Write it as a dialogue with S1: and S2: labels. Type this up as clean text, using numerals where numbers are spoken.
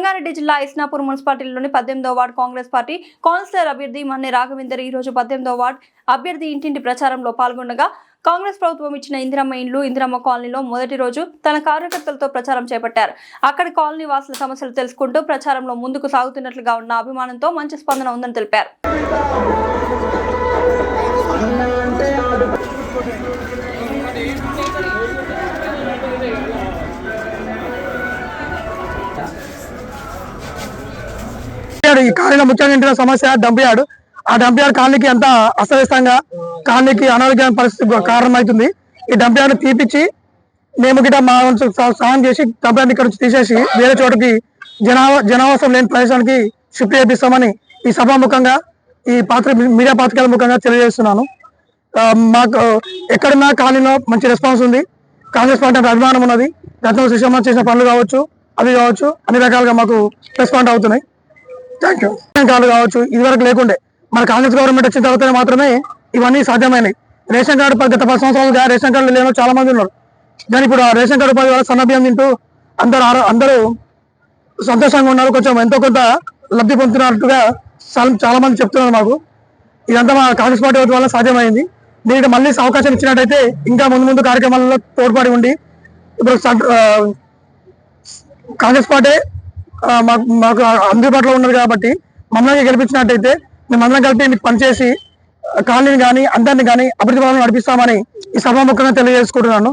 S1: సంగారెడ్డి జిల్లా ఇస్నాపూర్ మున్సిపాలిటీలోని 18వ వార్డు కాంగ్రెస్ పార్టీ కౌన్సిలర్ అభ్యర్థి మన్నె రాఘవేందర్ ఈ రోజు 18వ వార్డు అభ్యర్థి ఇంటింటి ప్రచారంలో పాల్గొనగా కాంగ్రెస్ ప్రభుత్వం ఇచ్చిన ఇందిరమ్మ ఇండ్లు ఇందిరమ్మ కాలనీలో మొదటి రోజు తన కార్యకర్తలతో ప్రచారం చేపట్టారు. అక్కడి కాలనీ వాసుల సమస్యలు తెలుసుకుంటూ ప్రచారంలో ముందుకు సాగుతున్నట్లుగా ఉన్న అభిమానంతో మంచి స్పందన ఉందని తెలిపారు.
S2: ఈ కాలనీలో ముఖ్యంగా సమస్య డంప్ యార్డ్. ఆ డంప్ యార్డ్ కాలనీకి అంత అస్తవ్యస్తంగా కాలనీకి అనారోగ్య పరిస్థితి కారణమవుతుంది. ఈ డంప్ యార్డ్ తీపిచ్చి మేము గిట్ట మా సహాయం చేసి డంప్ యార్డ్ ఇక్కడ నుంచి తీసేసి వేరే చోటకి జనావాసం లేని ప్రదేశానికి షిఫ్ట్ చేపిస్తామని ఈ సభాముఖంగా ఈ మీడియా పాత్రికల ముఖంగా తెలియజేస్తున్నాను. మాకు ఎక్కడున్నా కాలనీలో మంచి రెస్పాన్స్ ఉంది. కాంగ్రెస్ పార్టీ అంటే అభిమానం ఉన్నది. గతంలో సుషమ చేసిన పనులు కావచ్చు, అవి కావచ్చు, అన్ని రకాలుగా మాకు రెస్పాండ్ అవుతున్నాయి. Thank you. కార్డు కావచ్చు, ఇదివరకు లేకుండే మన కాంగ్రెస్ గవర్నమెంట్ వచ్చిన తర్వాత మాత్రమే ఇవన్నీ సాధ్యమైనవి. రేషన్ కార్డు గత 10 సంవత్సరాలుగా రేషన్ కార్డు లేని చాలా మంది ఉన్నారు. కానీ ఇప్పుడు ఆ రేషన్ కార్డు వల్ల సన్నబియ్యం తింటూ అందరూ సంతోషంగా ఉన్నారు. కొంచెం ఎంతో కొంత లబ్ధి పొందుతున్నట్టుగా చాలా మంది చెప్తున్నారు మాకు. ఇదంతా మా కాంగ్రెస్ పార్టీ వల్ల సాధ్యమైంది. దీనికి మళ్ళీ అవకాశం ఇచ్చినట్టయితే ఇంకా ముందు కార్యక్రమాలలో తోడ్పడి ఉండి ఇప్పుడు కాంగ్రెస్ పార్టీ మాకు అందుబాటులో ఉన్నది కాబట్టి మమ్మల్ని గెలిపించినట్టయితే మేమందరం కలిపి మీకు పనిచేసి కాలనీని కానీ అందరిని కానీ అభివృద్ధి పనులు నడిపిస్తామని ఈ సభాముఖంగా తెలియజేసుకుంటున్నాను.